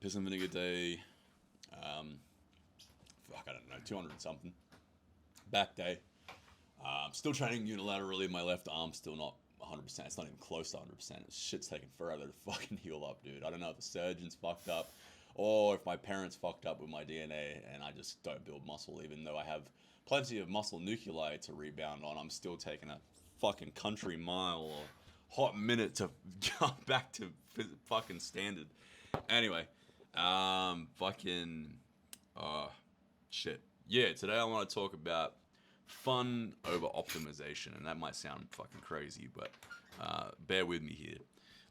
piss and vinegar day. Um, Fuck, I don't know, 200 and something. Back day. Still training unilaterally. My left arm still not 100%. It's not even close to 100%. Shit's taking forever to fucking heal up, dude. I don't know if the surgeon's fucked up or if my parents fucked up with my DNA and I just don't build muscle, even though I have plenty of muscle nuclei to rebound on. I'm still taking a fucking country mile or hot minute to jump back to fucking standard. Anyway, fucking, uh, shit. Yeah, today I want to talk about fun over optimization, and that might sound fucking crazy, but bear with me here.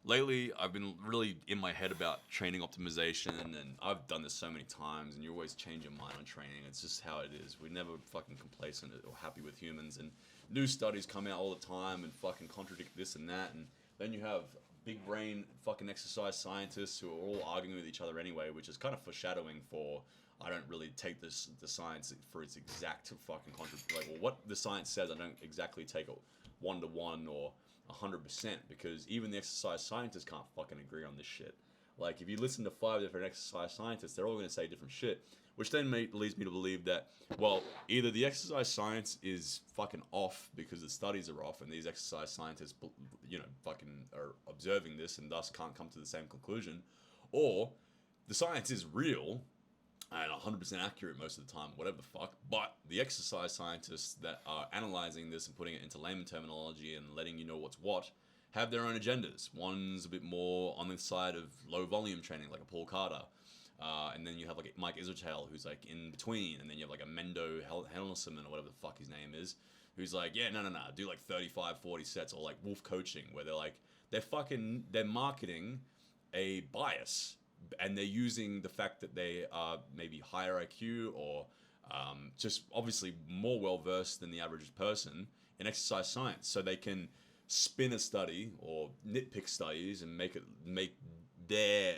Lately, I've been really in my head about training optimization, and I've done this so many times, and you always change your mind on training. It's just how it is. We're never fucking complacent or happy with humans, and new studies come out all the time and fucking contradict this and that, and then you have big brain fucking exercise scientists who are all arguing with each other anyway, which is kind of foreshadowing for I don't really take the science for its exact fucking like, well, what the science says, I don't exactly take it 1-to-1 or 100% because even the exercise scientists can't fucking agree on this shit. Like, if you listen to 5 different exercise scientists, they're all going to say different shit, which then leads me to believe that, well, either the exercise science is fucking off because the studies are off and these exercise scientists, fucking are observing this and thus can't come to the same conclusion, or the science is real and 100% accurate most of the time, whatever the fuck. But the exercise scientists that are analyzing this and putting it into layman terminology and letting you know what's what have their own agendas. One's a bit more on the side of low volume training, like a Paul Carter. And then you have like a Mike Israel, who's like in between. And then you have like a Mendo Hellerman or whatever the fuck his name is, who's like, yeah, no, do like 35, 40 sets, or like Wolf Coaching, where they're marketing a bias, and they're using the fact that they are maybe higher IQ or just obviously more well versed than the average person in exercise science, so they can spin a study or nitpick studies and make their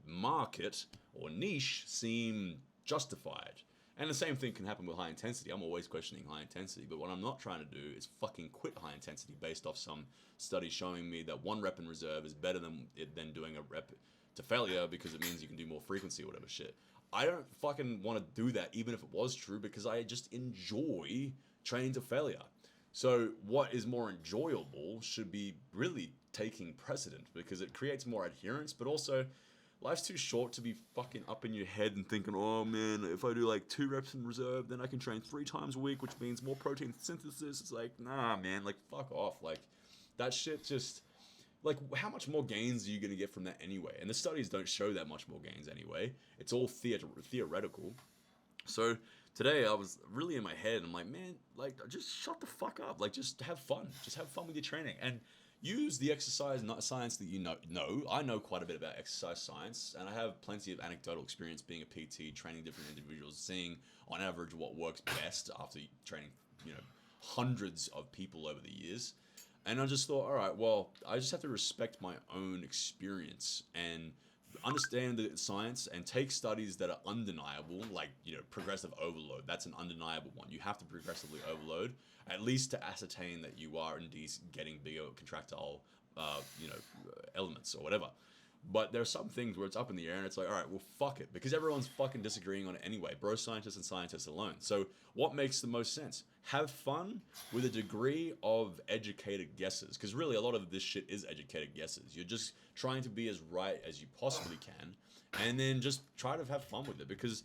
market or niche seem justified. And the same thing can happen with high intensity. I'm always questioning high intensity, but what I'm not trying to do is fucking quit high intensity based off some study showing me that 1 rep in reserve is better than doing a rep to failure because it means you can do more frequency or whatever shit. I don't fucking want to do that even if it was true because I just enjoy training to failure. So what is more enjoyable should be really taking precedent because it creates more adherence, but also life's too short to be fucking up in your head and thinking, oh man, if I do like 2 reps in reserve, then I can train 3 times a week, which means more protein synthesis. It's like, nah, man, like fuck off. Like that shit just... Like, how much more gains are you going to get from that anyway? And the studies don't show that much more gains anyway. It's all theoretical. So today I was really in my head. I'm like, man, like, just shut the fuck up. Like, just have fun. Just have fun with your training. And use the exercise science that you know. I know quite a bit about exercise science. And I have plenty of anecdotal experience being a PT, training different individuals, seeing on average what works best after training, hundreds of people over the years. And I just thought, all right, well, I just have to respect my own experience and understand the science and take studies that are undeniable, like, progressive overload. That's an undeniable one. You have to progressively overload, at least to ascertain that you are indeed getting bigger contractile, elements or whatever. But there are some things where it's up in the air and it's like, all right, well, fuck it. Because everyone's fucking disagreeing on it anyway. Bro scientists and scientists alone. So what makes the most sense? Have fun with a degree of educated guesses. Because really, a lot of this shit is educated guesses. You're just trying to be as right as you possibly can. And then just try to have fun with it. Because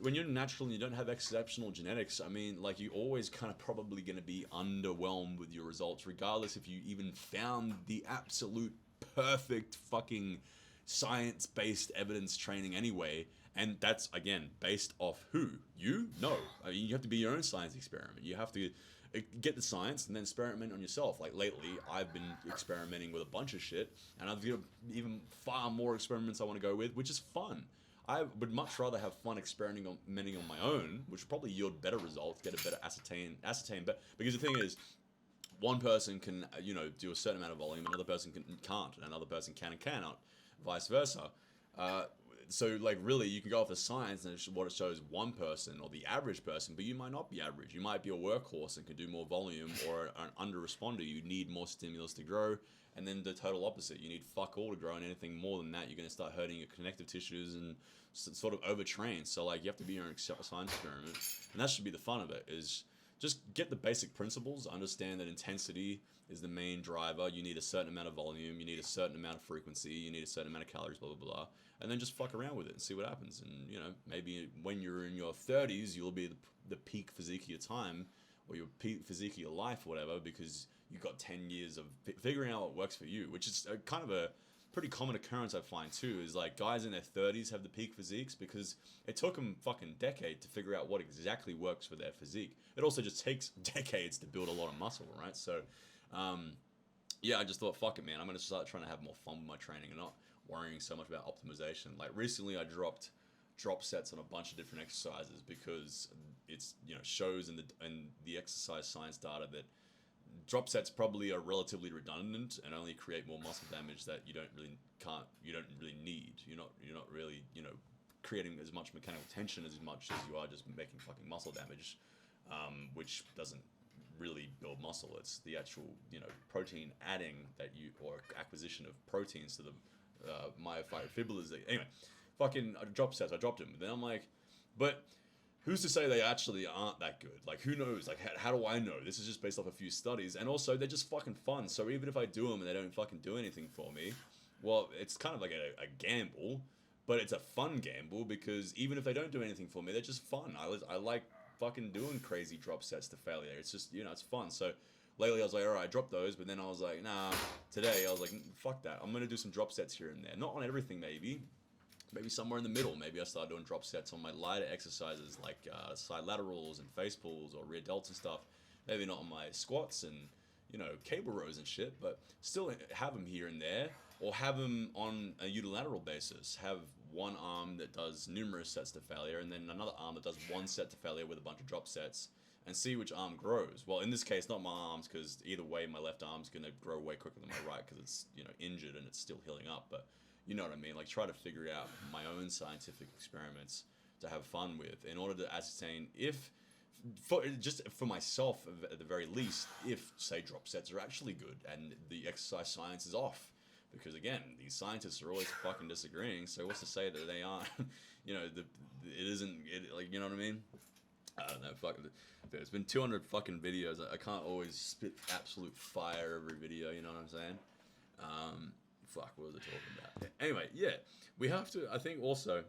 when you're natural and you don't have exceptional genetics, I mean, like, you're always kind of probably going to be underwhelmed with your results, regardless if you even found the absolute perfect fucking science-based evidence training anyway. And that's, again, based off who? You? No. I mean, you have to be your own science experiment. You have to get the science and then experiment on yourself. Like, lately, I've been experimenting with a bunch of shit, and I've got even far more experiments I want to go with, which is fun. I would much rather have fun experimenting on my own, which would probably yield better results, get a better ascertain. But because the thing is, one person can, do a certain amount of volume, another person can't, and another person can and cannot, vice versa. so like really you can go off the science and what it shows one person or the average person, but you might not be average. You might be a workhorse and can do more volume, or an under responder. You need more stimulus to grow, and then the total opposite. You need fuck all to grow, and anything more than that, you're going to start hurting your connective tissues and sort of overtrain. So like you have to be your own science experiment, and that should be the fun of it. Is just get the basic principles, understand that intensity is the main driver. You need a certain amount of volume, you need a certain amount of frequency, you need a certain amount of calories, blah, blah, blah. And then just fuck around with it and see what happens. And, you know, maybe when you're in your 30s, you'll be the peak physique of your time, or your peak physique of your life, or whatever, because you've got 10 years of figuring out what works for you, which is kind of a pretty common occurrence I find too, is like guys in their 30s have the peak physiques because it took them fucking decade to figure out what exactly works for their physique. It also just takes decades to build a lot of muscle, right? So, yeah, I just thought, fuck it, man. I'm gonna start trying to have more fun with my training and not worrying so much about optimization. Like recently, I dropped drop sets on a bunch of different exercises because it's, you know, shows in the exercise science data that drop sets probably are relatively redundant and only create more muscle damage that you don't really need. You're not really, you know, creating as much mechanical tension as much as you are just making fucking muscle damage, which doesn't really build muscle. It's the actual, you know, protein adding that you, or acquisition of proteins to the myofibrillar fibrillas. Anyway, fucking drop sets. I dropped them. Then I'm like, but who's to say they actually aren't that good? Like, who knows? Like, how do I know? This is just based off a few studies, and also they're just fucking fun. So even if I do them and they don't fucking do anything for me, well, it's kind of like a gamble, but it's a fun gamble because even if they don't do anything for me, they're just fun. I like fucking doing crazy drop sets to failure. It's just, you know, it's fun. So lately I was like, all right, I dropped those, but then I was like, nah. Today I was like, fuck that. I'm gonna do some drop sets here and there. Not on everything, maybe somewhere in the middle. Maybe I start doing drop sets on my lighter exercises like side laterals and face pulls or rear delts and stuff. Maybe not on my squats and, you know, cable rows and shit, but still have them here and there, or have them on a unilateral basis. Have one arm that does numerous sets to failure, and then another arm that does one set to failure with a bunch of drop sets, and see which arm grows. Well, in this case, not my arms, because either way, my left arm's gonna grow way quicker than my right, because it's, you know, injured and it's still healing up. But you know what I mean? Like, try to figure out my own scientific experiments to have fun with, in order to ascertain if, just for myself at the very least, if, say, drop sets are actually good and the exercise science is off. Because again, these scientists are always fucking disagreeing. So what's to say that they aren't? You know, it isn't. Like, you know what I mean? I don't know. Fuck. There's been 200 fucking videos. I can't always spit absolute fire every video. You know what I'm saying? Fuck. What was I talking about? Anyway, yeah. We have to. I think also,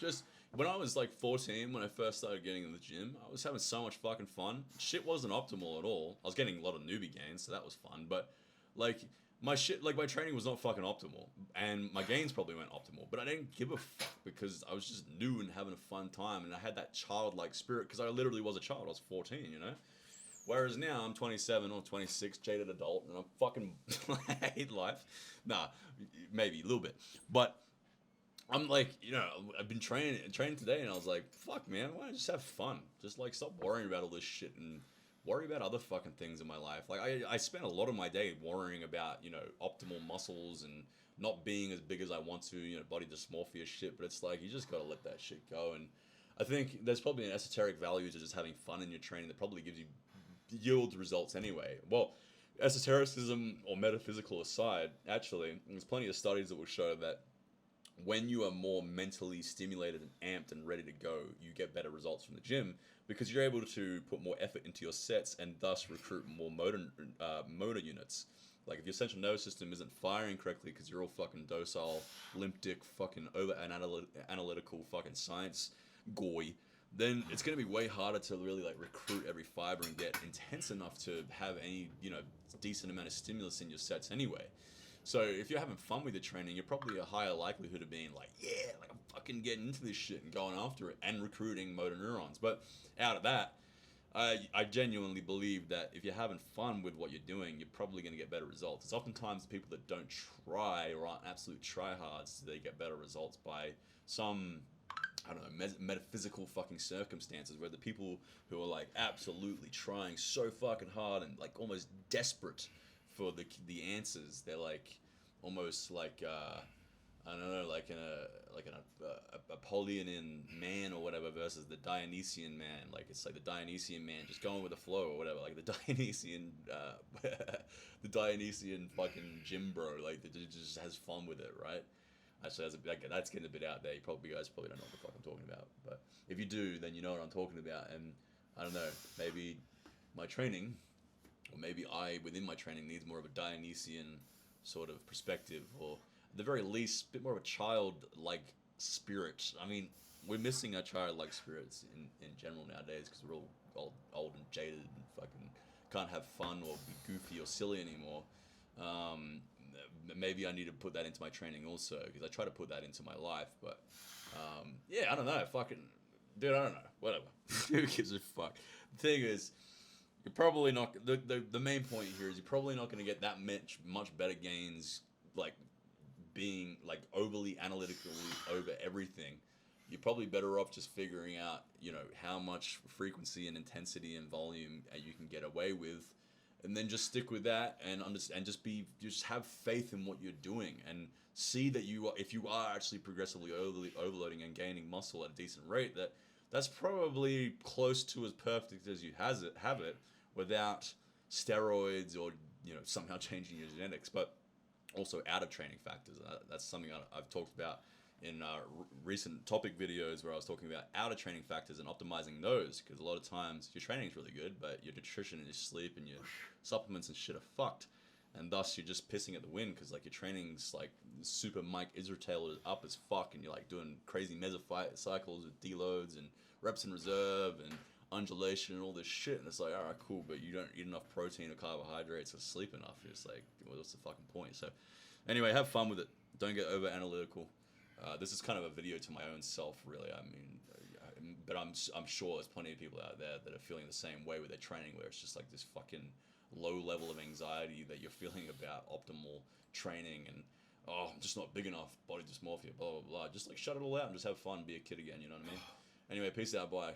just when I was like 14, when I first started getting in the gym, I was having so much fucking fun. Shit wasn't optimal at all. I was getting a lot of newbie gains, so that was fun. But like, my training was not fucking optimal, and my gains probably weren't optimal, but I didn't give a fuck because I was just new and having a fun time, and I had that childlike spirit because I literally was a child. I was 14, you know? Whereas now I'm 27 or 26, jaded adult, and I'm fucking I hate life. Nah, maybe a little bit, but I'm like, you know, I've been training today, and I was like, fuck, man, why don't I just have fun? Just like stop worrying about all this shit and worry about other fucking things in my life. Like, I spent a lot of my day worrying about, you know, optimal muscles and not being as big as I want to, you know, body dysmorphia shit. But it's like, you just gotta let that shit go. And I think there's probably an esoteric value to just having fun in your training that probably gives you yields results anyway. Well, esotericism or metaphysical aside, actually, there's plenty of studies that will show that when you are more mentally stimulated and amped and ready to go, you get better results from the gym because you're able to put more effort into your sets and thus recruit more motor units. Like, if your central nervous system isn't firing correctly because you're all fucking docile, limp dick, fucking over analytical fucking science goy, then it's going to be way harder to really like recruit every fiber and get intense enough to have any, you know, decent amount of stimulus in your sets anyway. So if you're having fun with your training, you're probably a higher likelihood of being like, yeah, like I'm fucking getting into this shit and going after it and recruiting motor neurons. But out of that, I genuinely believe that if you're having fun with what you're doing, you're probably going to get better results. It's oftentimes the people that don't try or aren't absolute tryhards, they get better results by some, I don't know, metaphysical fucking circumstances where the people who are like absolutely trying so fucking hard and like almost desperate for the answers, they're like almost like I don't know, like in a Apollonian man or whatever versus the Dionysian man. Like it's like the Dionysian man just going with the flow or whatever. Like the Dionysian, the Dionysian fucking gym bro. Like that just has fun with it, right? Actually, that's getting a bit out there. You guys probably don't know what the fuck I'm talking about. But if you do, then you know what I'm talking about. And I don't know, maybe my training, or maybe I within my training needs more of a Dionysian sort of perspective, or at the very least, a bit more of a childlike spirit. I mean, we're missing our childlike spirits in general nowadays because we're all old and jaded and fucking can't have fun or be goofy or silly anymore. Um, Maybe I need to put that into my training also because I try to put that into my life. But yeah, I don't know. Fucking dude, I don't know. Whatever. Who gives a fuck? The thing is, you're probably not. The main point here is you're probably not going to get that much better gains like being like overly analytical over everything. You're probably better off just figuring out, how much frequency and intensity and volume you can get away with, and then just stick with that and understand, and just have faith in what you're doing and see that if you are actually progressively overloading and gaining muscle at a decent rate, that's probably close to as perfect as you have it without steroids or somehow changing your genetics, but also out of training factors. That's something I've talked about in recent topic videos where I was talking about out of training factors and optimizing those, because a lot of times your training is really good, but your nutrition and your sleep and your supplements and shit are fucked, and thus you're just pissing at the wind because like your training's like super Mike Israel up as fuck, and you're like doing crazy mesophyte cycles with deloads and reps in reserve and undulation and all this shit, and it's like, all right, cool, but you don't eat enough protein or carbohydrates or sleep enough. You're just like, well, what's the fucking point? So anyway, have fun with it. Don't get over analytical. This is kind of a video to my own self, really. I mean, but I'm sure there's plenty of people out there that are feeling the same way with their training, where it's just like this fucking low level of anxiety that you're feeling about optimal training, and I'm just not big enough, body dysmorphia, blah blah blah. Just like shut it all out and just have fun, be a kid again. You know what I mean? Anyway, peace out, bye.